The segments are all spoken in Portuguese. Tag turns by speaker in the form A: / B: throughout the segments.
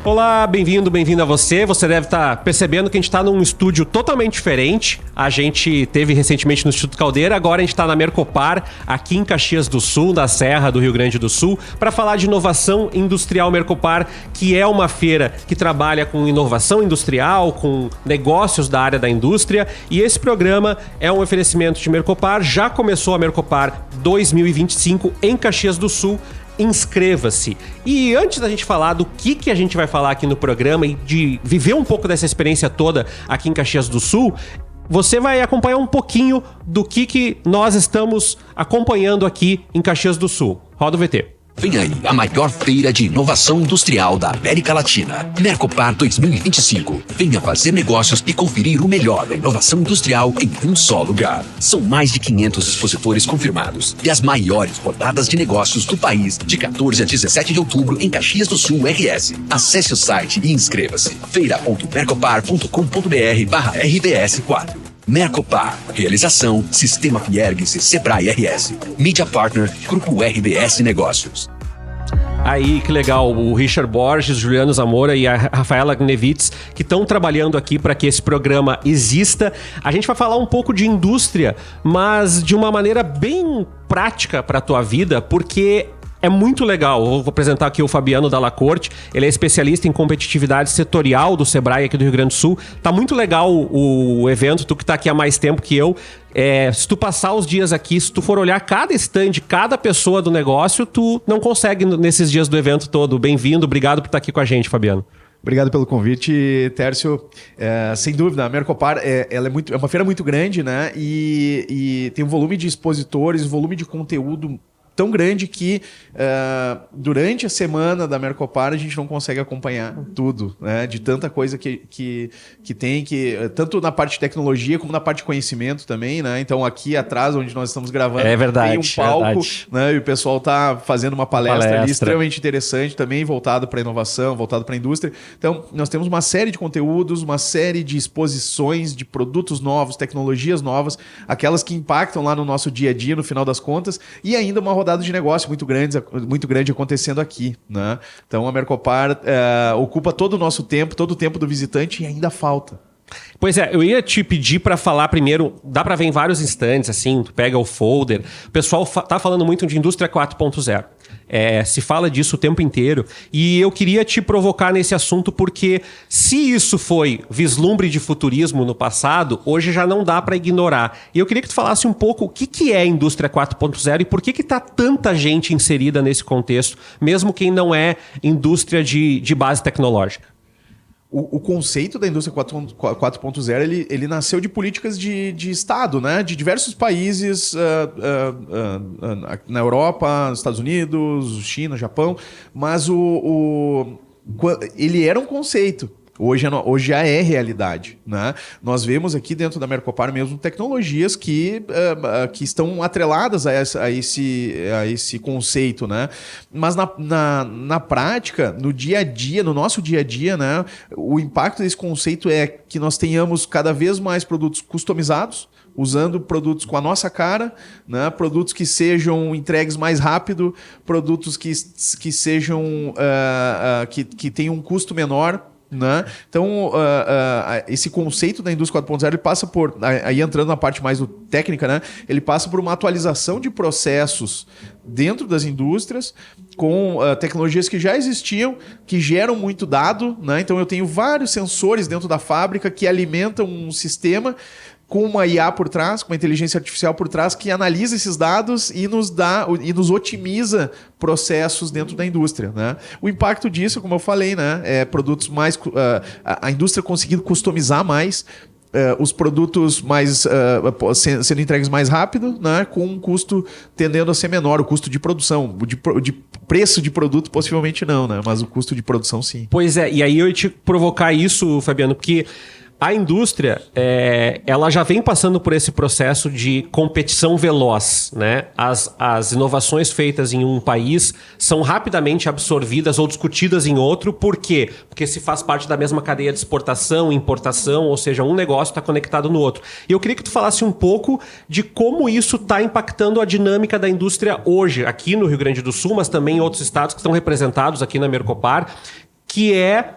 A: Olá, bem-vindo a você. Você deve estar percebendo que a gente está num estúdio totalmente diferente. A gente teve recentemente no Instituto Caldeira, agora a gente está na Mercopar, aqui em Caxias do Sul, na Serra do Rio Grande do Sul, para falar de inovação industrial Mercopar, que é uma feira que trabalha com inovação industrial, com negócios da área da indústria. E esse programa é um oferecimento de Mercopar. Já começou a Mercopar 2025 em Caxias do Sul. Inscreva-se. E antes da gente falar do que a gente vai falar aqui no programa e de viver um pouco dessa experiência toda aqui em Caxias do Sul, você vai acompanhar um pouquinho do que nós estamos acompanhando aqui em Caxias do Sul. Roda o VT.
B: Vem aí a maior feira de inovação industrial da América Latina, Mercopar 2025. Venha fazer negócios e conferir o melhor da inovação industrial em um só lugar. São mais de 500 expositores confirmados e as maiores rodadas de negócios do país de 14 a 17 de outubro em Caxias do Sul RS. Acesse o site e inscreva-se. feira.mercopar.com.br/RBS4. Mercopar. Realização Sistema Fiergues e Sebrae RS. Media Partner Grupo RBS Negócios.
A: Aí, que legal, o Richard Borges, Juliano Zamora e a Rafaela Gnevitz, que estão trabalhando aqui para que esse programa exista. A gente vai falar um pouco de indústria, mas de uma maneira bem prática para a tua vida, porque é muito legal. Eu vou apresentar aqui o Fabiano Dalla Corte. Ele é especialista em competitividade setorial do Sebrae aqui do Rio Grande do Sul. Tá muito legal o evento, tu que tá aqui há mais tempo que eu. Se tu passar os dias aqui, se tu for olhar cada stand, cada pessoa do negócio, tu não consegue nesses dias do evento todo. Bem-vindo, obrigado por estar aqui com a gente, Fabiano.
C: Obrigado pelo convite, Tércio. Sem dúvida, a Mercopar ela é uma feira muito grande, né? E tem um volume de expositores, um volume de conteúdo tão grande que durante a semana da Mercopar a gente não consegue acompanhar tudo, né? De tanta coisa que tem, tanto na parte de tecnologia como na parte de conhecimento também, né? Então aqui atrás, onde nós estamos gravando, tem um palco, né? E o pessoal está fazendo uma palestra ali extremamente interessante também, voltado para a inovação, voltado para a indústria. Então nós temos uma série de conteúdos, uma série de exposições de produtos novos, tecnologias novas, aquelas que impactam lá no nosso dia a dia, no final das contas, e ainda uma rodada de negócio muito grande acontecendo aqui, né? Então a Mercopar ocupa todo o nosso tempo, todo o tempo do visitante e ainda falta.
A: Pois é, eu ia te pedir para falar primeiro, dá para ver em vários instantes, assim, tu pega o folder, o pessoal tá falando muito de indústria 4.0. Se fala disso o tempo inteiro e eu queria te provocar nesse assunto porque se isso foi vislumbre de futurismo no passado, hoje já não dá para ignorar. E eu queria que tu falasse um pouco o que é a indústria 4.0 e por que tá tanta gente inserida nesse contexto, mesmo quem não é indústria de base tecnológica.
C: O conceito da indústria 4.0 ele nasceu de políticas de Estado, né? De diversos países na Europa, nos Estados Unidos, China, Japão, mas ele era um conceito. Hoje já é realidade, né? Nós vemos aqui dentro da Mercopar mesmo tecnologias que estão atreladas a esse conceito, né? Mas na prática, no dia a dia, no nosso dia a dia, né? O impacto desse conceito é que nós tenhamos cada vez mais produtos customizados, usando produtos com a nossa cara, né? Produtos que sejam entregues mais rápido, produtos que sejam que tenham um custo menor, né? Então, esse conceito da indústria 4.0 ele passa por, aí entrando na parte mais técnica, né? Ele passa por uma atualização de processos dentro das indústrias com tecnologias que já existiam, que geram muito dado, né? Então eu tenho vários sensores dentro da fábrica que alimentam um sistema com uma IA por trás, com uma inteligência artificial por trás, que analisa esses dados e nos otimiza processos dentro da indústria, né? O impacto disso, como eu falei, né? Produtos mais... a indústria conseguindo customizar mais, os produtos mais sendo entregues mais rápido, né? Com um custo tendendo a ser menor, o custo de produção. De preço de produto, possivelmente não, né? Mas o custo de produção, sim.
A: Pois é, e aí eu ia te provocar isso, Fabiano, porque a indústria, ela já vem passando por esse processo de competição veloz, né? As inovações feitas em um país são rapidamente absorvidas ou discutidas em outro. Por quê? Porque se faz parte da mesma cadeia de exportação, importação, ou seja, um negócio está conectado no outro. E eu queria que tu falasse um pouco de como isso está impactando a dinâmica da indústria hoje, aqui no Rio Grande do Sul, mas também em outros estados que estão representados aqui na Mercopar. que é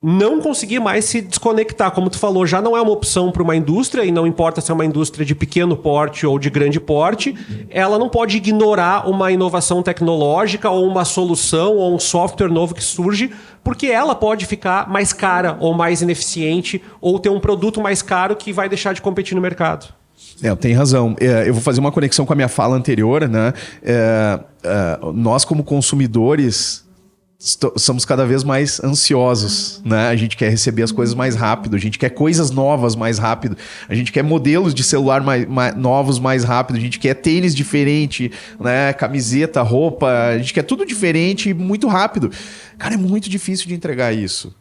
A: não conseguir mais se desconectar. Como tu falou, já não é uma opção para uma indústria, e não importa se é uma indústria de pequeno porte ou de grande porte, ela não pode ignorar uma inovação tecnológica ou uma solução ou um software novo que surge, porque ela pode ficar mais cara ou mais ineficiente ou ter um produto mais caro que vai deixar de competir no mercado.
C: Tem razão. Eu vou fazer uma conexão com a minha fala anterior, né? Nós, como consumidores, somos cada vez mais ansiosos, né? A gente quer receber as coisas mais rápido, a gente quer coisas novas mais rápido, a gente quer modelos de celular novos mais rápido, a gente quer tênis diferente, né? Camiseta, roupa, a gente quer tudo diferente e muito rápido. Cara, é muito difícil de entregar isso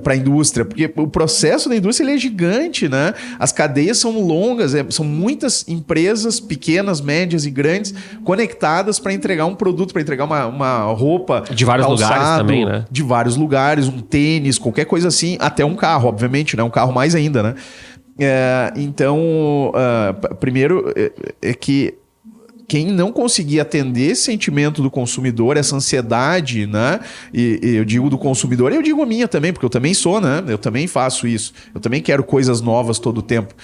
C: para a indústria, porque o processo da indústria ele é gigante, né? As cadeias são longas, são muitas empresas pequenas, médias e grandes conectadas para entregar um produto, para entregar uma roupa
A: de vários lugares também, né?
C: De vários lugares, um tênis, qualquer coisa assim, até um carro, obviamente, né? Um carro mais ainda, né? Então, primeiro é que quem não conseguir atender esse sentimento do consumidor, essa ansiedade, né? E eu digo do consumidor, eu digo a minha também, porque eu também sou, né? Eu também faço isso. Eu também quero coisas novas todo o tempo,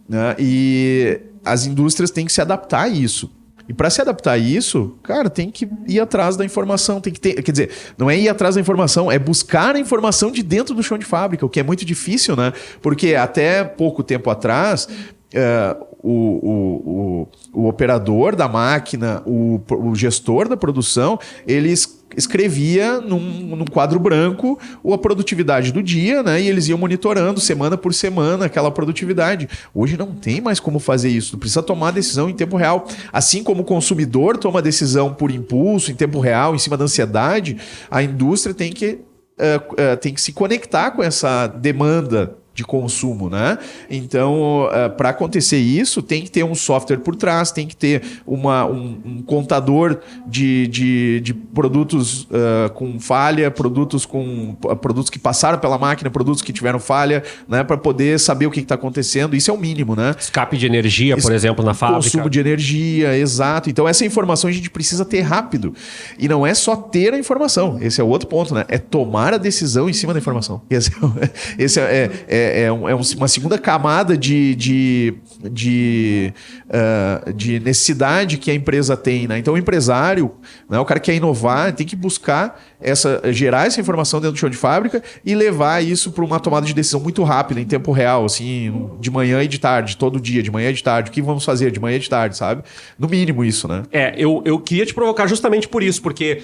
C: né? E as indústrias têm que se adaptar a isso. E para se adaptar a isso, cara, tem que ir atrás da informação, tem que ter, quer dizer, não é ir atrás da informação, é buscar a informação de dentro do chão de fábrica, o que é muito difícil, né? Porque até pouco tempo atrás, o operador da máquina, o gestor da produção, eles escrevia num quadro branco a produtividade do dia, né? E eles iam monitorando semana por semana aquela produtividade. Hoje não tem mais como fazer isso. Tu precisa tomar decisão em tempo real. Assim como o consumidor toma decisão por impulso, em tempo real, em cima da ansiedade, a indústria tem que se conectar com essa demanda de consumo, né? Então, para acontecer isso, tem que ter um software por trás, tem que ter um contador de produtos com falha, produtos que passaram pela máquina, produtos que tiveram falha, né? Para poder saber o que está acontecendo. Isso é o mínimo, né?
A: Escape de energia, por exemplo, na fábrica.
C: Consumo de energia, exato. Então, essa informação a gente precisa ter rápido. E não é só ter a informação. Esse é o outro ponto, né? É tomar a decisão em cima da informação. Esse é uma segunda camada de necessidade que a empresa tem, né? Então o empresário, né, o cara que quer inovar, tem que buscar gerar essa informação dentro do chão de fábrica e levar isso para uma tomada de decisão muito rápida, em tempo real, assim, de manhã e de tarde, todo dia, de manhã e de tarde. O que vamos fazer de manhã e de tarde, sabe? No mínimo isso, né?
A: Eu queria te provocar justamente por isso, porque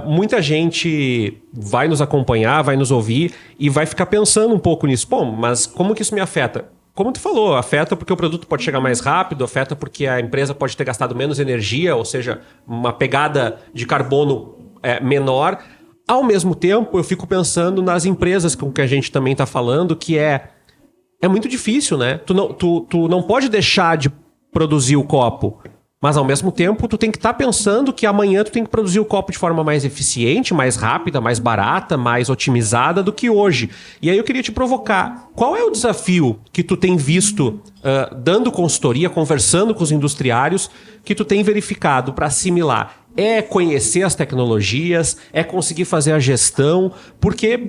A: muita gente vai nos acompanhar, vai nos ouvir e vai ficar pensando um pouco nisso. Pô, mas como que isso me afeta? Como tu falou, afeta porque o produto pode chegar mais rápido, afeta porque a empresa pode ter gastado menos energia, ou seja, uma pegada de carbono menor. Ao mesmo tempo, eu fico pensando nas empresas com que a gente também está falando, que é muito difícil, né? Tu não pode deixar de produzir o copo, mas ao mesmo tempo tu tem que estar pensando que amanhã tu tem que produzir o copo de forma mais eficiente, mais rápida, mais barata, mais otimizada do que hoje. E aí eu queria te provocar, qual é o desafio que tu tem visto dando consultoria, conversando com os industriários, que tu tem verificado para assimilar? É conhecer as tecnologias, é conseguir fazer a gestão, porque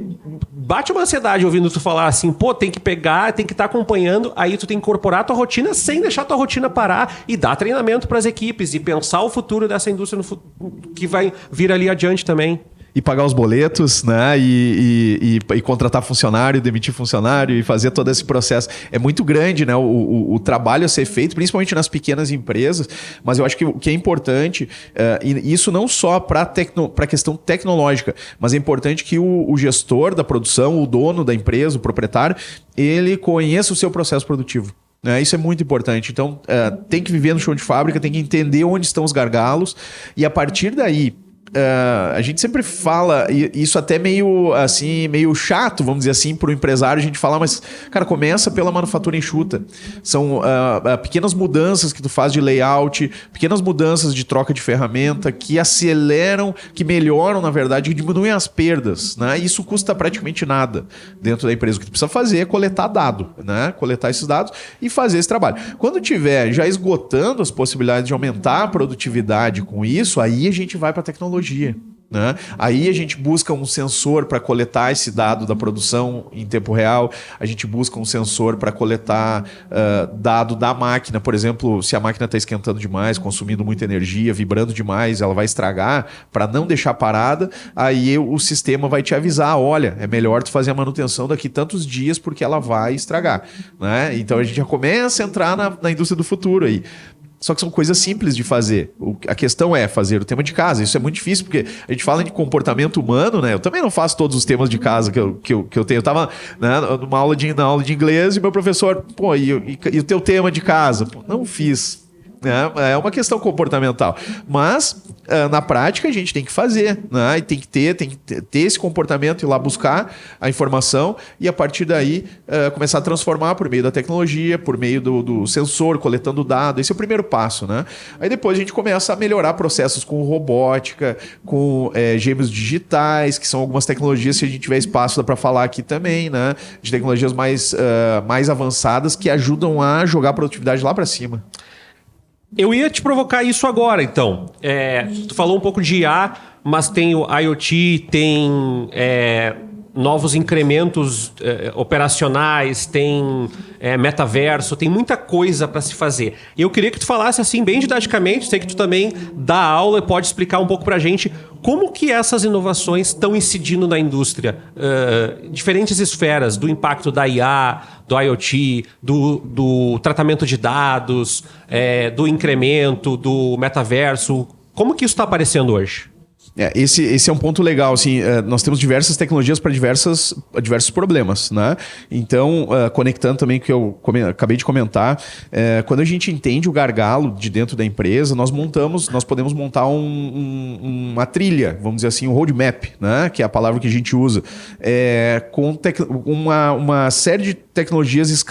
A: bate uma ansiedade ouvindo tu falar assim, pô, tem que pegar, tem que estar acompanhando, aí tu tem que incorporar a tua rotina sem deixar a tua rotina parar e dar treinamento para as equipes e pensar o futuro dessa indústria que vai vir ali adiante também.
C: E pagar os boletos, né? E contratar funcionário, demitir funcionário e fazer todo esse processo. É muito grande, né? O trabalho a ser feito, principalmente nas pequenas empresas, mas eu acho que o que é importante, e isso não só para a questão tecnológica, mas é importante que o gestor da produção, o dono da empresa, o proprietário, ele conheça o seu processo produtivo. Isso é muito importante. Então, tem que viver no chão de fábrica, tem que entender onde estão os gargalos e a partir daí, a gente sempre fala, isso até meio chato, vamos dizer assim, para o empresário, a gente fala, mas, cara, começa pela manufatura enxuta. São pequenas mudanças que tu faz de layout, pequenas mudanças de troca de ferramenta que aceleram, que melhoram, na verdade, e diminuem as perdas, né? Isso custa praticamente nada dentro da empresa. O que tu precisa fazer é coletar dado, né? Coletar esses dados e fazer esse trabalho. Quando tiver já esgotando as possibilidades de aumentar a produtividade com isso, aí a gente vai para a tecnologia. né? Aí a gente busca um sensor para coletar esse dado da produção em tempo real, a gente busca um sensor para coletar dado da máquina, por exemplo, se a máquina está esquentando demais, consumindo muita energia, vibrando demais, ela vai estragar, para não deixar parada, aí o sistema vai te avisar, olha, é melhor tu fazer a manutenção daqui tantos dias porque ela vai estragar, né? Então a gente já começa a entrar na indústria do futuro aí. Só que são coisas simples de fazer. A questão é fazer o tema de casa. Isso é muito difícil, porque a gente fala de comportamento humano, né? Eu também não faço todos os temas de casa que eu tenho. Eu estava, né, na aula de inglês e meu professor, pô, e o teu tema de casa? Pô, não fiz. É uma questão comportamental. Mas, na prática, a gente tem que fazer, né? E tem que ter esse comportamento, ir lá buscar a informação e, a partir daí, começar a transformar por meio da tecnologia, por meio do sensor, coletando dados. Esse é o primeiro passo, né? Aí depois a gente começa a melhorar processos com robótica, com gêmeos digitais, que são algumas tecnologias, se a gente tiver espaço, dá para falar aqui também, né? De tecnologias mais avançadas que ajudam a jogar a produtividade lá para cima.
A: Eu ia te provocar isso agora, então. Tu falou um pouco de IA, mas tem o IoT, tem novos incrementos operacionais, tem metaverso, tem muita coisa para se fazer. E eu queria que tu falasse assim, bem didaticamente, sei que tu também dá aula e pode explicar um pouco para a gente como que essas inovações estão incidindo na indústria. Diferentes esferas, do impacto da IA, do IoT, do tratamento de dados, do incremento, do metaverso. Como que isso está aparecendo hoje?
C: Esse é um ponto legal, assim, nós temos diversas tecnologias para diversos problemas, né? Então, conectando também o que eu acabei de comentar, quando a gente entende o gargalo de dentro da empresa, nós podemos montar uma trilha, vamos dizer assim, um roadmap, né? Que é a palavra que a gente usa, com uma série de tecnologias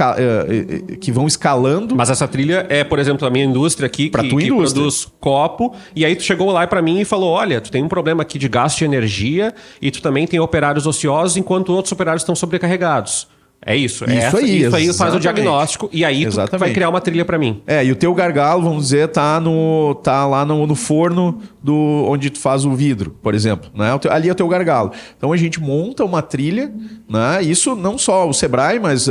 C: que vão escalando.
A: Mas essa trilha é, por exemplo, a minha indústria aqui, que produz copo, e aí tu chegou lá para mim e falou, olha, tu tem um problema aqui de gasto de energia e tu também tem operários ociosos enquanto outros operários estão sobrecarregados. É isso. Isso aí faz o diagnóstico e aí tu vai criar uma trilha para mim.
C: E o teu gargalo, vamos dizer, tá lá no forno onde tu faz o vidro, por exemplo. Né? Ali é o teu gargalo. Então a gente monta uma trilha, né? Isso não só o Sebrae, mas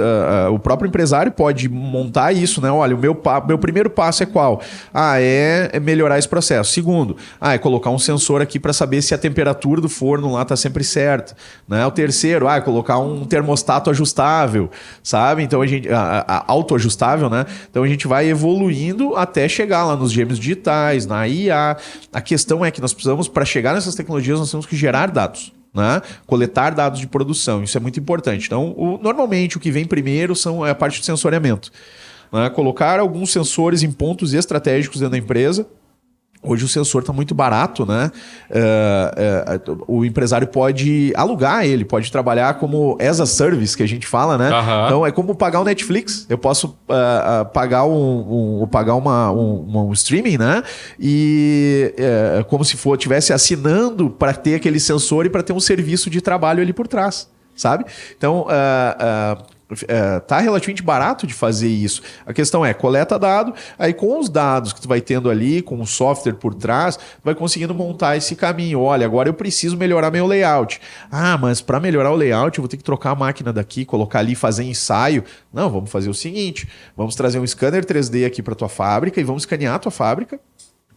C: o próprio empresário pode montar isso, né? Olha, o meu primeiro passo é qual? É melhorar esse processo. Segundo, é colocar um sensor aqui para saber se a temperatura do forno lá tá sempre certa. Né? O terceiro, é colocar um termostato ajustável, sabe? Então a gente autoajustável, né? Então a gente vai evoluindo até chegar lá nos gêmeos digitais, na IA. A questão é que nós precisamos, para chegar nessas tecnologias, nós temos que gerar dados, né? Coletar dados de produção. Isso é muito importante. Então, normalmente o que vem primeiro é a parte de sensoriamento, né? Colocar alguns sensores em pontos estratégicos dentro da empresa. Hoje o sensor está muito barato, né? O empresário pode alugar ele, pode trabalhar como as a service, que a gente fala, né? Uhum. Então é como pagar o Netflix. Eu posso pagar um streaming, né? E como se estivesse assinando para ter aquele sensor e para ter um serviço de trabalho ali por trás, sabe? Então tá relativamente barato de fazer isso. A questão é, coleta dado, aí com os dados que tu vai tendo ali, com o software por trás, tu vai conseguindo montar esse caminho. Olha, agora eu preciso melhorar meu layout. Mas para melhorar o layout, eu vou ter que trocar a máquina daqui, colocar ali, fazer ensaio. Não, vamos fazer o seguinte, vamos trazer um scanner 3D aqui para tua fábrica e vamos escanear a tua fábrica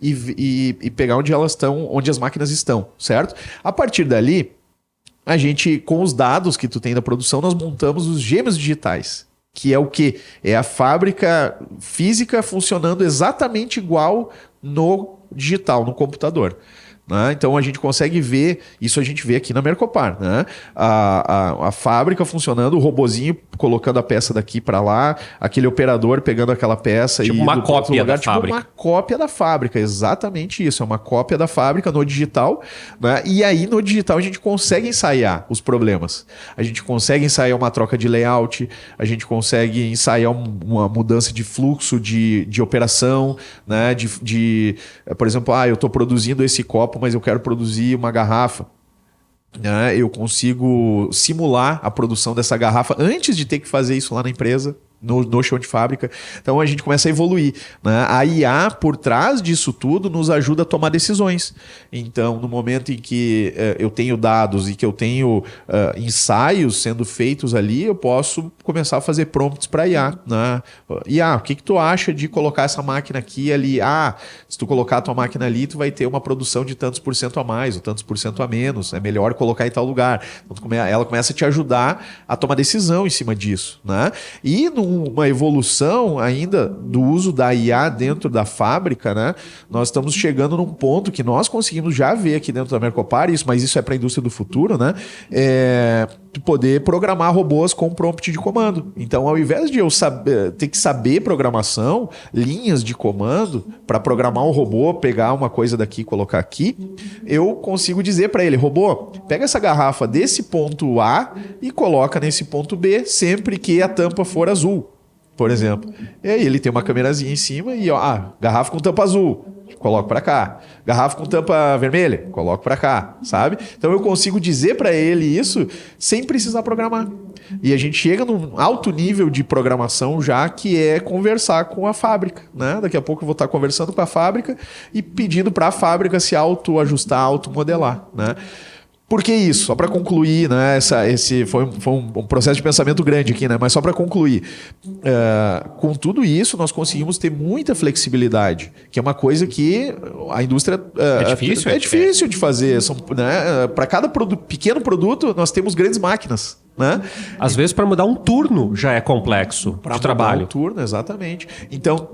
C: e pegar onde elas estão, onde as máquinas estão, certo? A partir dali, a gente, com os dados que tu tem da produção, nós montamos os gêmeos digitais. Que é o quê? É a fábrica física funcionando exatamente igual no digital, no computador. Né? Então a gente consegue ver, isso a gente vê aqui na Mercopar, né? A fábrica funcionando, o robozinho colocando a peça daqui para lá, aquele operador pegando aquela peça
A: tipo
C: e
A: uma cópia da fábrica.
C: Uma cópia da fábrica, exatamente isso, é uma cópia da fábrica no digital, né? E aí no digital a gente consegue ensaiar os problemas, a gente consegue ensaiar uma troca de layout, a gente consegue ensaiar uma mudança de fluxo de operação, né? Por exemplo, eu estou produzindo esse copo, mas eu quero produzir uma garrafa. Eu consigo simular a produção dessa garrafa antes de ter que fazer isso lá na empresa. no chão de fábrica. Então a gente começa a evoluir, né? A IA por trás disso tudo nos ajuda a tomar decisões. Então, no momento em que eu tenho dados e que eu tenho ensaios sendo feitos ali, eu posso começar a fazer prompts para IA, né? IA, o que tu acha de colocar essa máquina aqui e ali? Se tu colocar a tua máquina ali, tu vai ter uma produção de tantos por cento a mais ou tantos por cento a menos. É melhor colocar em tal lugar. Então, ela começa a te ajudar a tomar decisão em cima disso, né? E numa evolução ainda do uso da IA dentro da fábrica, né? Nós estamos chegando num ponto que nós conseguimos já ver aqui dentro da Mercopar, mas isso é para a indústria do futuro, né? Poder programar robôs com prompt de comando. Então, ao invés de eu ter que saber programação, linhas de comando para programar um robô, pegar uma coisa daqui e colocar aqui, eu consigo dizer para ele, robô, pega essa garrafa desse ponto A e coloca nesse ponto B sempre que a tampa for azul, por exemplo. E aí ele tem uma câmerazinha em cima e garrafa com tampa azul, coloco para cá. Garrafa com tampa vermelha, coloco para cá, sabe? Então eu consigo dizer para ele isso sem precisar programar. E a gente chega num alto nível de programação já, que é conversar com a fábrica, né? Daqui a pouco eu vou estar conversando com a fábrica e pedindo para a fábrica se autoajustar, automodelar, né? Por que isso? Só para concluir, né? Esse foi um processo de pensamento grande aqui, né? Mas só para concluir. Com tudo isso, nós conseguimos ter muita flexibilidade, que é uma coisa que a indústria... É difícil de fazer. Né? Para cada pequeno produto, nós temos grandes máquinas. Né?
A: Às vezes, para mudar um turno já é complexo de trabalho.
C: Um turno, exatamente. Então,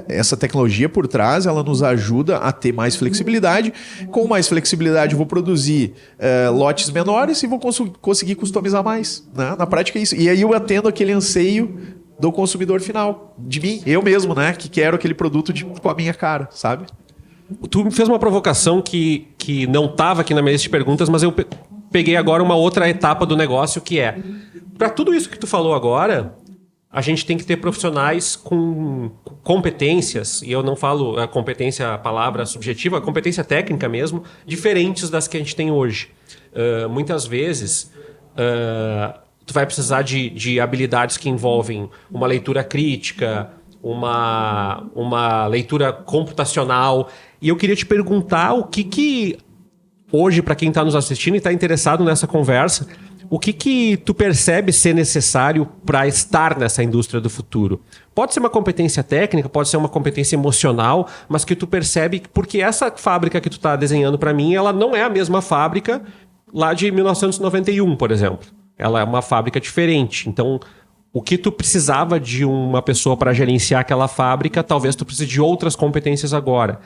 C: essa tecnologia por trás, ela nos ajuda a ter mais flexibilidade. Com mais flexibilidade, eu vou produzir lotes menores e vou conseguir customizar mais. Né? Na prática é isso. E aí eu atendo aquele anseio do consumidor final, de mim, eu mesmo, né? Que quero aquele produto com a minha cara, sabe?
A: Tu me fez uma provocação que não estava aqui na minha lista de perguntas, mas eu peguei agora uma outra etapa do negócio, que é, para tudo isso que tu falou agora, a gente tem que ter profissionais com competências, e eu não falo a competência, a palavra subjetiva, a competência técnica mesmo, diferentes das que a gente tem hoje. Muitas vezes, tu vai precisar de habilidades que envolvem uma leitura crítica, uma leitura computacional. E eu queria te perguntar o que hoje, para quem está nos assistindo e está interessado nessa conversa, o que tu percebe ser necessário para estar nessa indústria do futuro? Pode ser uma competência técnica, pode ser uma competência emocional, mas que tu percebe, porque essa fábrica que tu está desenhando para mim, ela não é a mesma fábrica lá de 1991, por exemplo. Ela é uma fábrica diferente. Então, o que tu precisava de uma pessoa para gerenciar aquela fábrica, talvez tu precise de outras competências agora.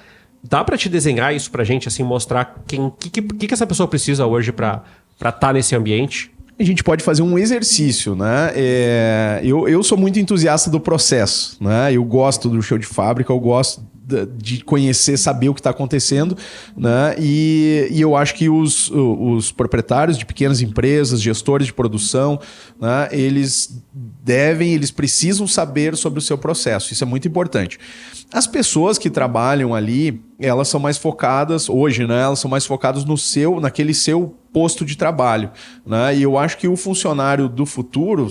A: Dá para te desenhar isso para a gente, assim, mostrar o que essa pessoa precisa hoje para estar nesse ambiente?
C: A gente pode fazer um exercício, né? Eu sou muito entusiasta do processo, né? Eu gosto do chão de fábrica, eu gosto de conhecer, saber o que está acontecendo, né? E eu acho que os proprietários de pequenas empresas, gestores de produção, né? Eles precisam saber sobre o seu processo. Isso é muito importante. As pessoas que trabalham ali, elas são mais focadas, hoje, né? Elas são mais focadas naquele seu posto de trabalho, né? E eu acho que o funcionário do futuro,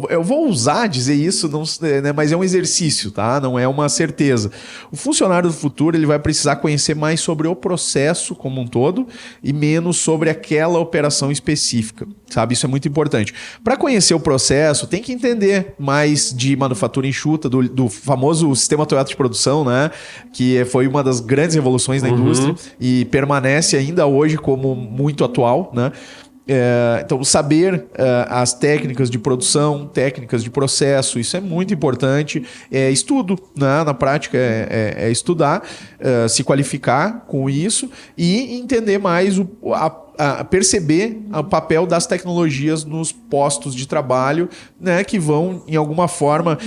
C: eu vou usar dizer isso, não, né? Mas é um exercício, tá? Não é uma certeza. O funcionário do futuro, ele vai precisar conhecer mais sobre o processo como um todo e menos sobre aquela operação específica, sabe? Isso é muito importante. Para conhecer o processo, tem que entender mais de manufatura enxuta, do famoso sistema Toyota de produção, né? Que foi uma das grandes revoluções na indústria e permanece ainda hoje como muito atual, né? Então, saber as técnicas de produção, técnicas de processo, isso é muito importante. Estudo, né? Na prática, é estudar, se qualificar com isso e entender mais perceber o papel das tecnologias nos postos de trabalho, né, que vão, em alguma forma,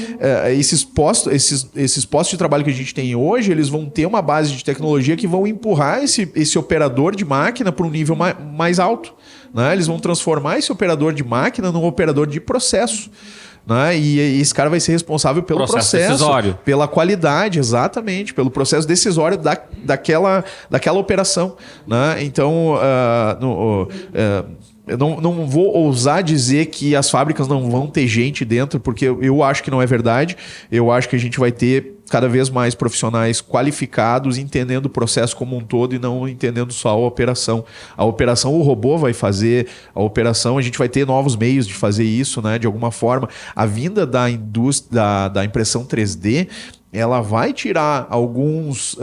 C: esses postos de trabalho que a gente tem hoje, eles vão ter uma base de tecnologia que vão empurrar esse operador de máquina para um nível mais alto. Né? Eles vão transformar esse operador de máquina num operador de processo. Né? E esse cara vai ser responsável pelo processo decisório, pela qualidade, exatamente, pelo processo decisório daquela operação. Né? Então, Eu não vou ousar dizer que as fábricas não vão ter gente dentro, porque eu acho que não é verdade. Eu acho que a gente vai ter cada vez mais profissionais qualificados, entendendo o processo como um todo e não entendendo só a operação. A operação o robô vai fazer, a operação a gente vai ter novos meios de fazer isso, né? De alguma forma. A vinda da indústria da impressão 3D, ela vai tirar alguns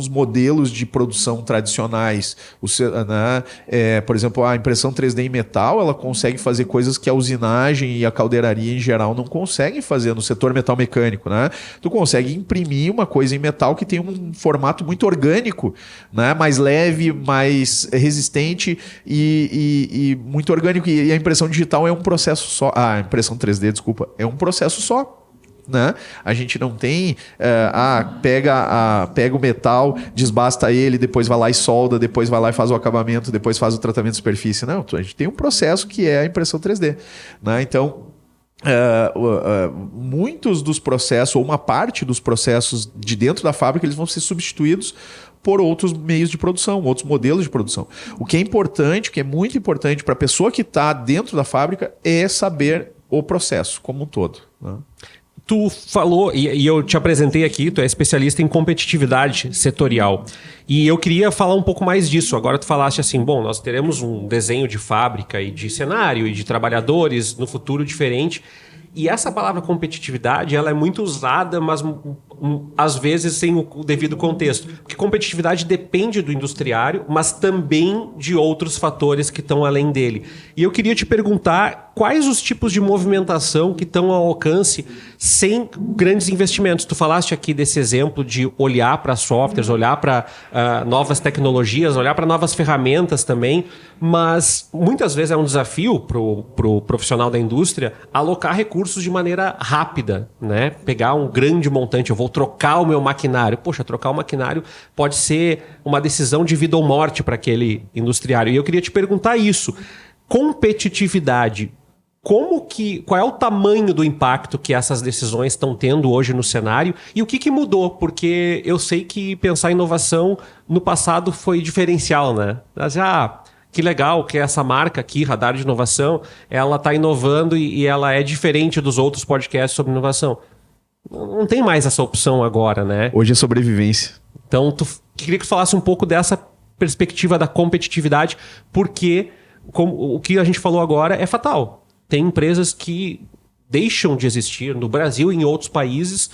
C: modelos de produção tradicionais. Por exemplo, a impressão 3D em metal, ela consegue fazer coisas que a usinagem e a caldeiraria em geral não conseguem fazer no setor metal mecânico. Né? Tu consegue imprimir uma coisa em metal que tem um formato muito orgânico, né? Mais leve, mais resistente e muito orgânico. E a impressão digital é um processo só. A impressão 3D, desculpa, é um processo só. Né? A gente não tem pega o metal, desbasta ele, depois vai lá e solda, depois vai lá e faz o acabamento, depois faz o tratamento de superfície. Não, a gente tem um processo que é a impressão 3D. Né? Então, muitos dos processos, ou uma parte dos processos de dentro da fábrica, eles vão ser substituídos por outros meios de produção, outros modelos de produção. O que é importante, o que é muito importante para a pessoa que está dentro da fábrica é saber o processo como um todo. Né?
A: Tu falou, e eu te apresentei aqui, tu é especialista em competitividade setorial. E eu queria falar um pouco mais disso. Agora tu falaste assim, bom, nós teremos um desenho de fábrica e de cenário e de trabalhadores no futuro diferente. E essa palavra competitividade, ela é muito usada, mas às vezes sem o devido contexto. Porque competitividade depende do industriário, mas também de outros fatores que estão além dele. E eu queria te perguntar quais os tipos de movimentação que estão ao alcance sem grandes investimentos. Tu falaste aqui desse exemplo de olhar para softwares, olhar para novas tecnologias, olhar para novas ferramentas também, mas muitas vezes é um desafio para o profissional da indústria alocar recursos de maneira rápida, né? Pegar um grande montante, eu vou trocar o meu maquinário. Poxa, trocar o maquinário pode ser uma decisão de vida ou morte para aquele industriário. E eu queria te perguntar isso. Competitividade, qual é o tamanho do impacto que essas decisões estão tendo hoje no cenário e o que mudou? Porque eu sei que pensar em inovação no passado foi diferencial, né? Mas, que legal que essa marca aqui, Radar de Inovação, ela está inovando e ela é diferente dos outros podcasts sobre inovação. Não tem mais essa opção agora, né?
C: Hoje é sobrevivência.
A: Então, queria que tu falasse um pouco dessa perspectiva da competitividade, porque o que a gente falou agora é fatal. Tem empresas que deixam de existir no Brasil e em outros países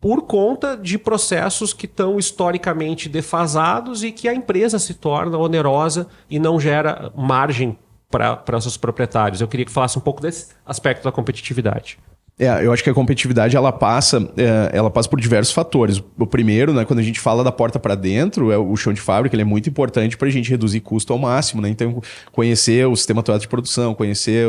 A: por conta de processos que estão historicamente defasados e que a empresa se torna onerosa e não gera margem para seus proprietários. Eu queria que falasse um pouco desse aspecto da competitividade.
C: Eu acho que a competitividade ela passa por diversos fatores. O primeiro, né, quando a gente fala da porta para dentro, o chão de fábrica, ele é muito importante para a gente reduzir custo ao máximo, né? Então, conhecer o sistema atual de produção, conhecer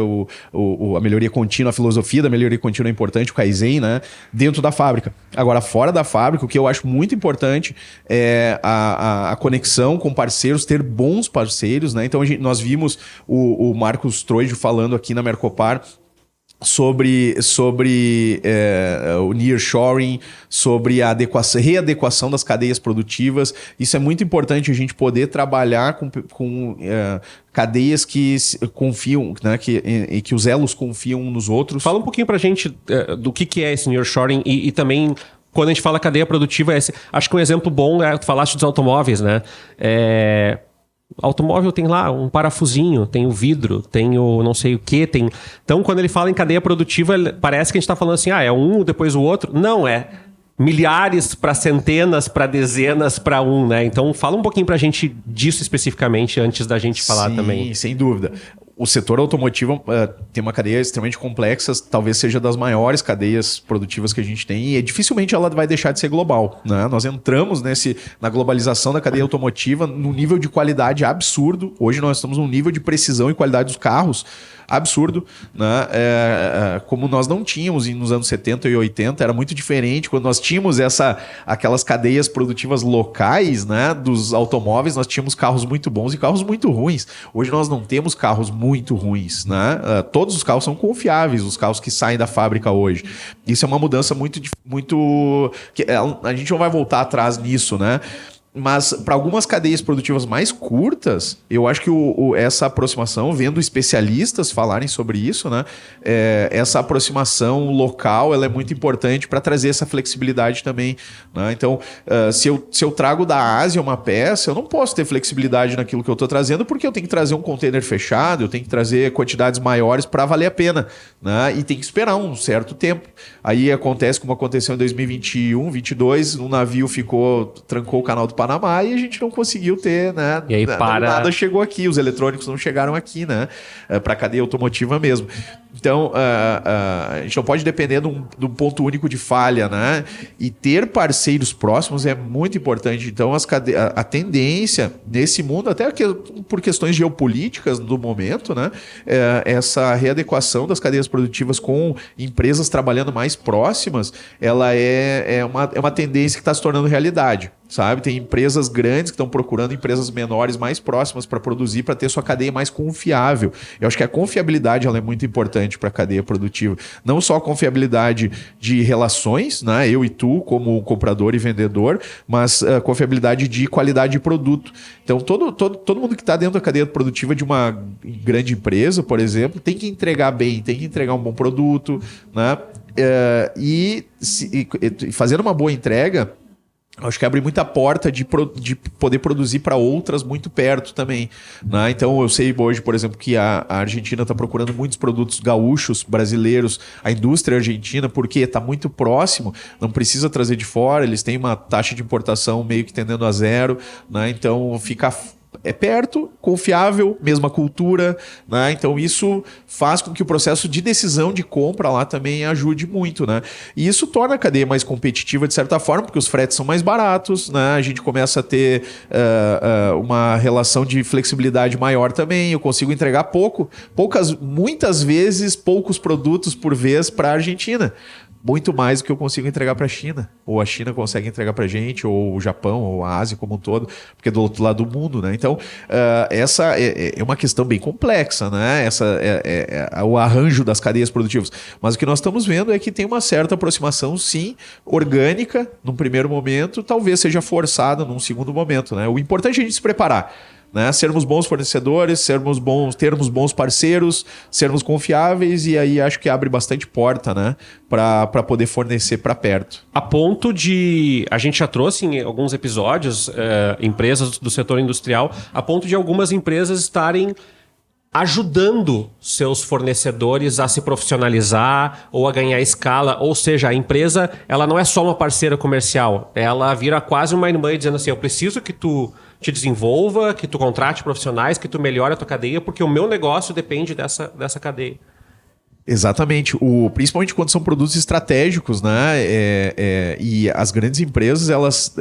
C: a melhoria contínua, a filosofia da melhoria contínua é importante, o Kaizen, né, dentro da fábrica. Agora, fora da fábrica, o que eu acho muito importante é a conexão com parceiros, ter bons parceiros, né? Então, nós vimos o Marcos Troijo falando aqui na Mercopar sobre o nearshoring, sobre a readequação das cadeias produtivas. Isso é muito importante, a gente poder trabalhar com cadeias que confiam, né, que os elos confiam uns nos outros.
A: Fala um pouquinho pra gente do que é esse nearshoring e também quando a gente fala cadeia produtiva, acho que um exemplo bom tu falaste dos automóveis, né? Automóvel tem lá um parafusinho, tem o vidro, tem o não sei o que, tem... Então, quando ele fala em cadeia produtiva, parece que a gente está falando assim, é um, depois o outro. Não, é milhares para centenas, para dezenas, para um, né? Então, fala um pouquinho para a gente disso especificamente, antes da gente falar também.
C: Sim, sem dúvida. O setor automotivo tem uma cadeia extremamente complexa, talvez seja das maiores cadeias produtivas que a gente tem e dificilmente ela vai deixar de ser global, né? Nós entramos na globalização da cadeia automotiva num nível de qualidade absurdo. Hoje nós estamos num nível de precisão e qualidade dos carros absurdo, né? Como nós não tínhamos nos anos 70 e 80, era muito diferente. Quando nós tínhamos aquelas cadeias produtivas locais, né, dos automóveis, nós tínhamos carros muito bons e carros muito ruins. Hoje nós não temos carros muito ruins, né? Todos os carros são confiáveis, os carros que saem da fábrica hoje. Isso é uma mudança muito a gente não vai voltar atrás nisso, né? Mas para algumas cadeias produtivas mais curtas, eu acho que essa aproximação, vendo especialistas falarem sobre isso, né, essa aproximação local ela é muito importante para trazer essa flexibilidade também. Né? Então, se eu trago da Ásia uma peça, eu não posso ter flexibilidade naquilo que eu estou trazendo, porque eu tenho que trazer um container fechado, eu tenho que trazer quantidades maiores para valer a pena. Né? E tem que esperar um certo tempo. Aí acontece como aconteceu em 2021, 2022, um navio trancou o canal do Panamá e a gente não conseguiu ter, né?
A: E aí
C: nada chegou aqui, os eletrônicos não chegaram aqui, né? Para a cadeia automotiva mesmo. Então, a gente não pode depender de um ponto único de falha, né? E ter parceiros próximos é muito importante. Então, a tendência nesse mundo, até por questões geopolíticas do momento, né? Essa readequação das cadeias produtivas com empresas trabalhando mais próximas, ela é uma tendência que está se tornando realidade. Sabe? Tem empresas grandes que estão procurando empresas menores mais próximas para produzir, para ter sua cadeia mais confiável. Eu acho que a confiabilidade ela é muito importante para a cadeia produtiva. Não só a confiabilidade de relações, né? Eu e tu, como comprador e vendedor, mas a confiabilidade de qualidade de produto. Então, todo mundo que está dentro da cadeia produtiva de uma grande empresa, por exemplo, tem que entregar bem, tem que entregar um bom produto, né? E fazendo uma boa entrega, acho que abre muita porta de poder produzir para outras muito perto também. Né? Então, eu sei hoje, por exemplo, que a Argentina está procurando muitos produtos gaúchos, brasileiros, a indústria argentina, porque está muito próximo, não precisa trazer de fora, eles têm uma taxa de importação meio que tendendo a zero, né? Então fica perto, confiável, mesma cultura, né? Então isso faz com que o processo de decisão de compra lá também ajude muito, né? E isso torna a cadeia mais competitiva de certa forma, porque os fretes são mais baratos, né? A gente começa a ter uma relação de flexibilidade maior também, eu consigo entregar muitas vezes poucos produtos por vez para a Argentina. Muito mais do que eu consigo entregar para a China. Ou a China consegue entregar para a gente, ou o Japão, ou a Ásia como um todo, porque é do outro lado do mundo, né? Então, essa é uma questão bem complexa, né? Essa é o arranjo das cadeias produtivas. Mas o que nós estamos vendo é que tem uma certa aproximação, sim, orgânica, num primeiro momento, talvez seja forçada num segundo momento, né? O importante é a gente se preparar. Né? Sermos bons fornecedores, termos bons parceiros, sermos confiáveis, e aí acho que abre bastante porta, né? Para poder fornecer para perto.
A: A ponto de... A gente já trouxe em alguns episódios empresas do setor industrial, a ponto de algumas empresas estarem ajudando seus fornecedores a se profissionalizar ou a ganhar escala. Ou seja, a empresa ela não é só uma parceira comercial, ela vira quase uma irmã dizendo assim, eu preciso que tu te desenvolva, que tu contrate profissionais, que tu melhore a tua cadeia, porque o meu negócio depende dessa cadeia.
C: Exatamente, principalmente quando são produtos estratégicos, né? E as grandes empresas, elas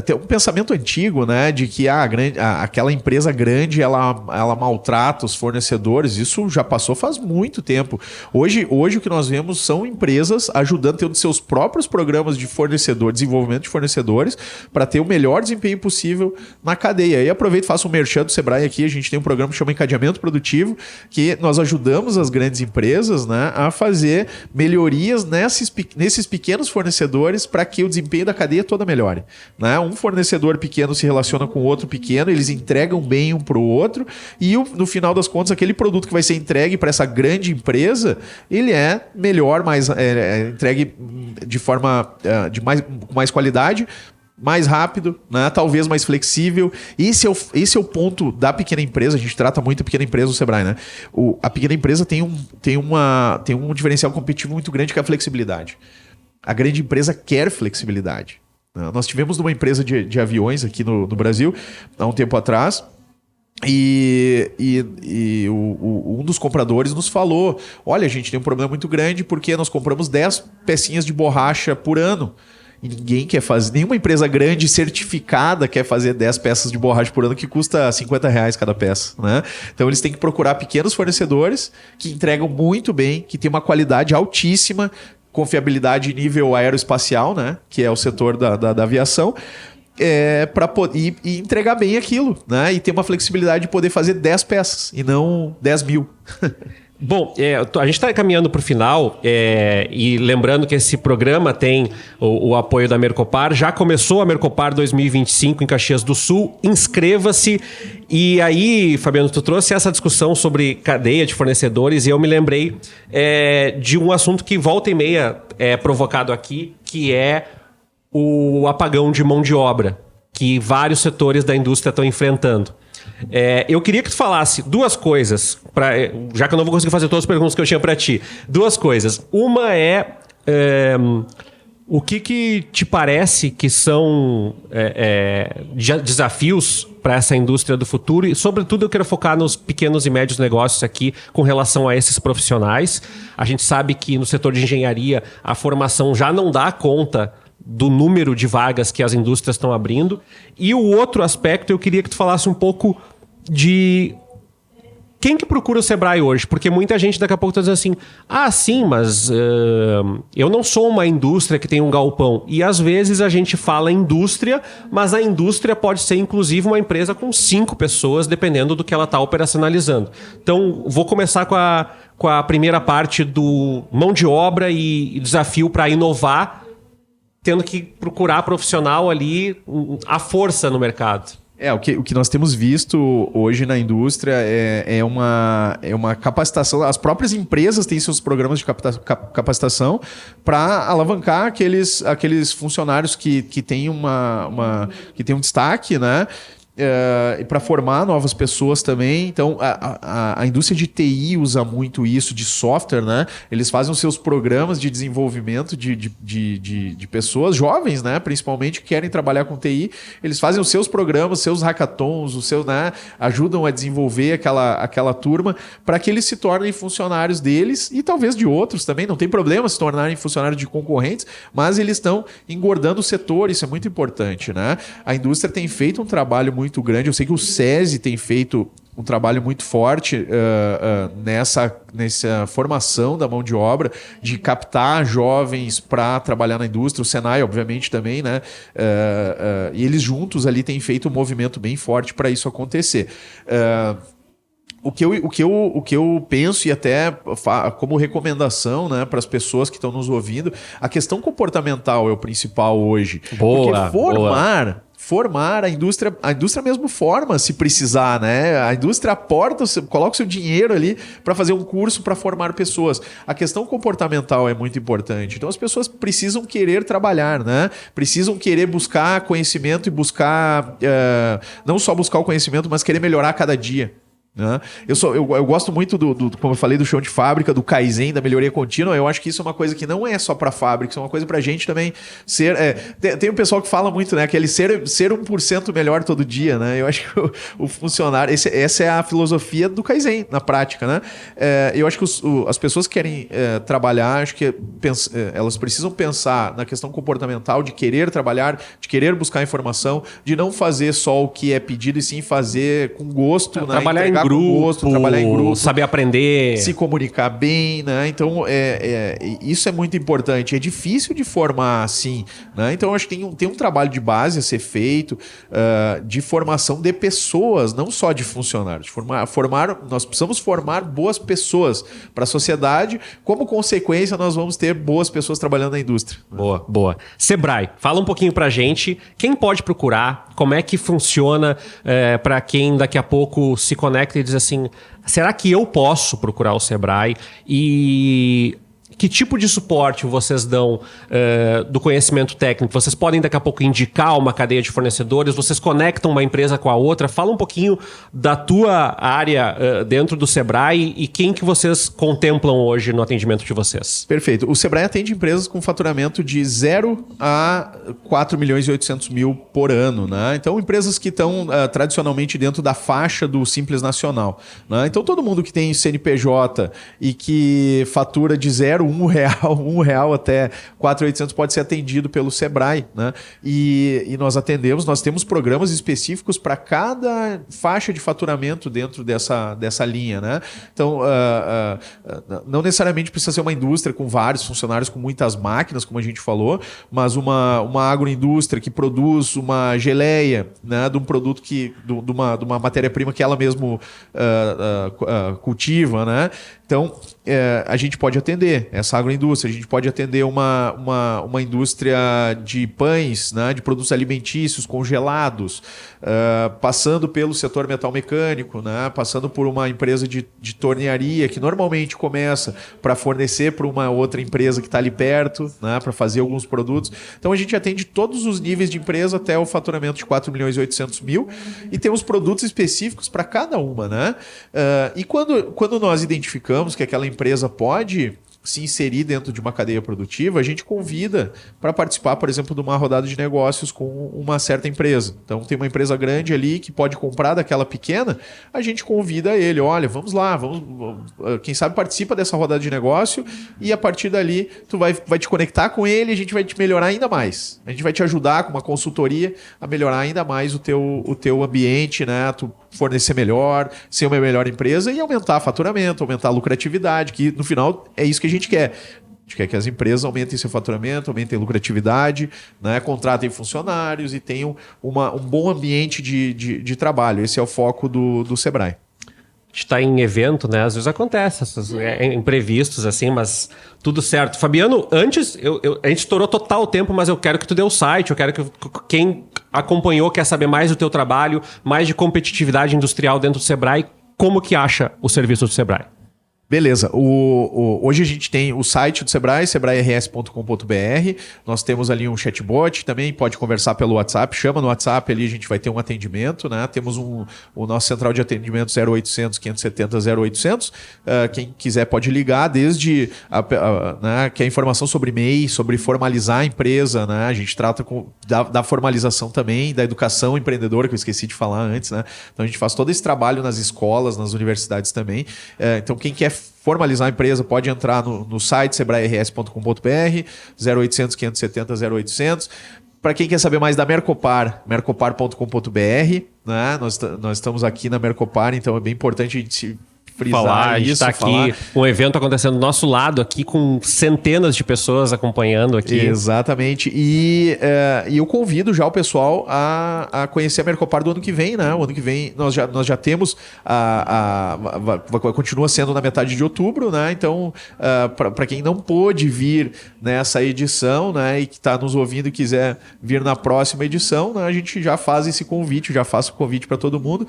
C: tem um pensamento antigo, né? De que aquela empresa grande ela maltrata os fornecedores. Isso já passou faz muito tempo. Hoje o que nós vemos são empresas ajudando, tendo seus próprios programas de desenvolvimento de fornecedores, para ter o melhor desempenho possível na cadeia. E aproveito e faço um merchan do Sebrae aqui. A gente tem um programa que chama Encadeamento Produtivo, que nós ajudamos as grandes empresas, né, a fazer melhorias nesses pequenos fornecedores para que o desempenho da cadeia toda melhore. Né? Um fornecedor pequeno se relaciona com outro pequeno, eles entregam bem um para o outro e no final das contas aquele produto que vai ser entregue para essa grande empresa, ele é melhor, entregue de forma com mais qualidade, mais rápido, né? Talvez mais flexível. Esse é o ponto da pequena empresa. A gente trata muito a pequena empresa no Sebrae, né? A pequena empresa tem um diferencial competitivo muito grande, que é a flexibilidade. A grande empresa quer flexibilidade. Né? Nós tivemos uma empresa de aviões aqui no Brasil, há um tempo atrás, e um dos compradores nos falou, olha, a gente tem um problema muito grande porque nós compramos 10 pecinhas de borracha por ano. E ninguém quer fazer, nenhuma empresa grande certificada quer fazer 10 peças de borracha por ano que custa R$50 cada peça, né? Então eles têm que procurar pequenos fornecedores que entregam muito bem, que tem uma qualidade altíssima, confiabilidade nível aeroespacial, né? Que é o setor da aviação, para poder e entregar bem aquilo, né? E ter uma flexibilidade de poder fazer 10 peças e não 10 mil.
A: Bom, a gente está caminhando para o final e lembrando que esse programa tem o apoio da Mercopar. Já começou a Mercopar 2025 em Caxias do Sul. Inscreva-se. E aí, Fabiano, tu trouxe essa discussão sobre cadeia de fornecedores e eu me lembrei de um assunto que volta e meia é provocado aqui, que é o apagão de mão de obra que vários setores da indústria estão enfrentando. Eu queria que tu falasse duas coisas, já que eu não vou conseguir fazer todas as perguntas que eu tinha para ti. Duas coisas. Uma o que te parece que são desafios para essa indústria do futuro? E, sobretudo, eu quero focar nos pequenos e médios negócios aqui com relação a esses profissionais. A gente sabe que no setor de engenharia a formação já não dá conta do número de vagas que as indústrias estão abrindo. E o outro aspecto, eu queria que tu falasse um pouco de quem que procura o Sebrae hoje? Porque muita gente daqui a pouco está dizendo assim, sim, mas eu não sou uma indústria que tem um galpão. E às vezes a gente fala indústria, mas a indústria pode ser inclusive uma empresa com 5 pessoas, dependendo do que ela está operacionalizando. Então, vou começar com a primeira parte do mão de obra e desafio para inovar, tendo que procurar profissional ali à força no mercado.
C: O que nós temos visto hoje na indústria é uma capacitação. As próprias empresas têm seus programas de capacitação para alavancar aqueles funcionários que têm que têm um destaque, né? E para formar novas pessoas também. Então, a indústria de TI usa muito isso, de software, né? Eles fazem os seus programas de desenvolvimento de pessoas jovens, né? Principalmente, que querem trabalhar com TI. Eles fazem os seus programas, seus hackathons, né? Ajudam a desenvolver aquela turma para que eles se tornem funcionários deles e talvez de outros também. Não tem problema se tornarem funcionários de concorrentes, mas eles estão engordando o setor. Isso é muito importante, né? A indústria tem feito um trabalho muito grande. Eu sei que o SESI tem feito um trabalho muito forte nessa formação da mão de obra, de captar jovens para trabalhar na indústria. O Senai, obviamente, também, né? E eles juntos ali têm feito um movimento bem forte para isso acontecer. O que eu penso, e até como recomendação, né, para as pessoas que estão nos ouvindo, a questão comportamental é o principal hoje.
A: Boa,
C: porque formar a indústria mesmo forma, se precisar, né? A indústria coloca o seu dinheiro ali para fazer um curso para formar pessoas. A questão comportamental é muito importante. Então as pessoas precisam querer trabalhar, né? Precisam querer buscar conhecimento e buscar não só buscar o conhecimento, mas querer melhorar a cada dia. Né? Eu gosto muito como eu falei, do chão de fábrica, do Kaizen, da melhoria contínua. Eu acho que isso é uma coisa que não é só para fábrica, isso é uma coisa para a gente também ser. Tem um pessoal que fala muito, né? Aquele ser 1% melhor todo dia, né? Eu acho que o funcionário. Essa é a filosofia do Kaizen na prática, né? Eu acho que as pessoas que querem trabalhar, acho que elas precisam pensar na questão comportamental, de querer trabalhar, de querer buscar informação, de não fazer só o que é pedido e sim fazer com gosto, né?
A: Trabalhar em grupo, trabalhar em grupo, saber aprender,
C: se comunicar bem, né? Então, isso é muito importante. É difícil de formar assim, né? Então, acho que tem um trabalho de base a ser feito, de formação de pessoas, não só de funcionários. Nós precisamos formar boas pessoas para a sociedade. Como consequência, nós vamos ter boas pessoas trabalhando na indústria.
A: Boa. Sebrae, fala um pouquinho pra gente. Quem pode procurar? Como é que funciona para quem daqui a pouco se conecta e diz assim, será que eu posso procurar o Sebrae? E que tipo de suporte vocês dão do conhecimento técnico? Vocês podem daqui a pouco indicar uma cadeia de fornecedores? Vocês conectam uma empresa com a outra? Fala um pouquinho da tua área dentro do Sebrae e quem que vocês contemplam hoje no atendimento de vocês.
C: Perfeito. O Sebrae atende empresas com faturamento de 0 a 4 milhões e 800 mil por ano, né? Então, empresas que estão tradicionalmente dentro da faixa do Simples Nacional, né? Então, todo mundo que tem CNPJ e que fatura de 0 zero, R$1 até 4.800 pode ser atendido pelo Sebrae, né? E nós temos programas específicos para cada faixa de faturamento dentro dessa linha, né? Então, não necessariamente precisa ser uma indústria com vários funcionários, com muitas máquinas, como a gente falou, mas uma agroindústria que produz uma geleia, né, de um produto de uma matéria-prima que ela mesmo cultiva, né? Então, a gente pode atender essa agroindústria, a gente pode atender uma indústria de pães, né, de produtos alimentícios congelados, passando pelo setor metal mecânico, né, passando por uma empresa de tornearia que normalmente começa para fornecer para uma outra empresa que está ali perto, né, para fazer alguns produtos. Então, a gente atende todos os níveis de empresa até o faturamento de 4.800.000 e temos produtos específicos para cada uma, né? E quando nós identificamos que aquela empresa pode se inserir dentro de uma cadeia produtiva, a gente convida para participar, por exemplo, de uma rodada de negócios com uma certa empresa. Então, tem uma empresa grande ali que pode comprar daquela pequena, a gente convida ele, olha, vamos lá, quem sabe participa dessa rodada de negócio e a partir dali tu vai te conectar com ele e a gente vai te melhorar ainda mais. A gente vai te ajudar com uma consultoria a melhorar ainda mais o teu ambiente, né? Tu fornecer melhor, ser uma melhor empresa e aumentar faturamento, aumentar a lucratividade, que no final é isso que a gente quer. A gente quer que as empresas aumentem seu faturamento, aumentem a lucratividade, né? Contratem funcionários e tenham um bom ambiente de trabalho. Esse é o foco do Sebrae.
A: A gente está em evento, né? Às vezes acontece, imprevistos assim, mas tudo certo. Fabiano, antes, a gente estourou total o tempo, mas eu quero que tu dê o site, eu quero que quem acompanhou, quer saber mais do teu trabalho, mais de competitividade industrial dentro do Sebrae, como que acha o serviço do Sebrae?
C: Beleza. Hoje a gente tem o site do Sebrae, sebrae-rs.com.br. Nós temos ali um chatbot, também pode conversar pelo WhatsApp. Chama no WhatsApp ali, a gente vai ter um atendimento, né? Temos o nosso central de atendimento 0800 570 0800. Quem quiser pode ligar, desde né, que a informação sobre MEI, sobre formalizar a empresa, né? A gente trata da formalização também, da educação empreendedora, que eu esqueci de falar antes, né? Então a gente faz todo esse trabalho nas escolas, nas universidades também. Então quem quer formalizar a empresa pode entrar no site sebrae-rs.com.br, 0800 570 0800. Para quem quer saber mais da Mercopar, mercopar.com.br, né? Nós estamos aqui na Mercopar, então é bem importante a gente frisar
A: a gente está aqui, um evento acontecendo do nosso lado aqui, com centenas de pessoas acompanhando aqui.
C: Exatamente. E eu convido já o pessoal a conhecer a Mercopar do ano que vem, né? O ano que vem nós já temos continua sendo na metade de outubro, né? Então, para quem não pôde vir nessa edição, né, e que está nos ouvindo e quiser vir na próxima edição, né, a gente já faz esse convite, já faço o convite para todo mundo.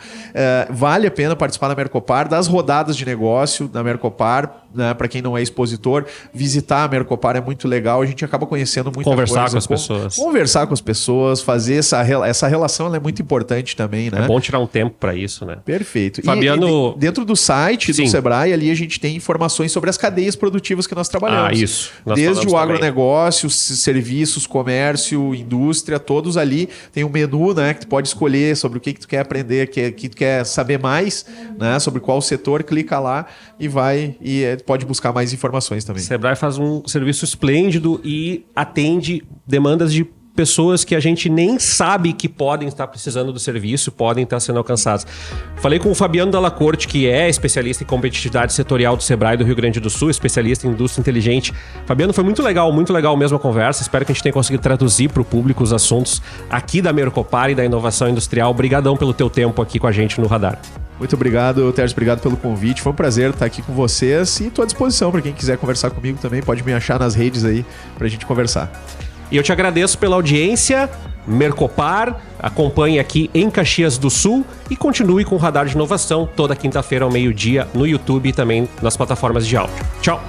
C: Vale a pena participar da Mercopar, das rodadas de negócio da Mercopar, né? Para quem não é expositor, visitar a Mercopar é muito legal, a gente acaba conhecendo muita coisa.
A: Conversar com as pessoas.
C: Conversar com as pessoas, fazer essa relação, ela é muito importante também, né?
A: É bom tirar um tempo para isso, né?
C: Perfeito.
A: Fabiano...
C: E dentro do site do Sebrae, ali a gente tem informações sobre as cadeias produtivas que nós trabalhamos.
A: Isso.
C: Desde o agronegócio, serviços, comércio, indústria, todos ali. Tem um menu, né, que tu pode escolher sobre o que tu quer aprender, que tu quer saber mais, né, sobre qual setor, clica lá e pode buscar mais informações também.
A: O Sebrae faz um serviço esplêndido e atende demandas de pessoas que a gente nem sabe que podem estar precisando do serviço, podem estar sendo alcançadas. Falei com o Fabiano Dalla Corte, que é especialista em competitividade setorial do Sebrae do Rio Grande do Sul, especialista em indústria inteligente. Fabiano, foi muito legal mesmo a conversa. Espero que a gente tenha conseguido traduzir para o público os assuntos aqui da Mercopar e da inovação industrial. Obrigadão pelo teu tempo aqui com a gente no Radar.
C: Muito obrigado, Tércio. Obrigado pelo convite. Foi um prazer estar aqui com vocês e estou à disposição para quem quiser conversar comigo também. Pode me achar nas redes aí para a gente conversar.
A: E eu te agradeço pela audiência. Mercopar, acompanhe aqui em Caxias do Sul e continue com o Radar de Inovação toda quinta-feira ao meio-dia no YouTube e também nas plataformas de áudio. Tchau!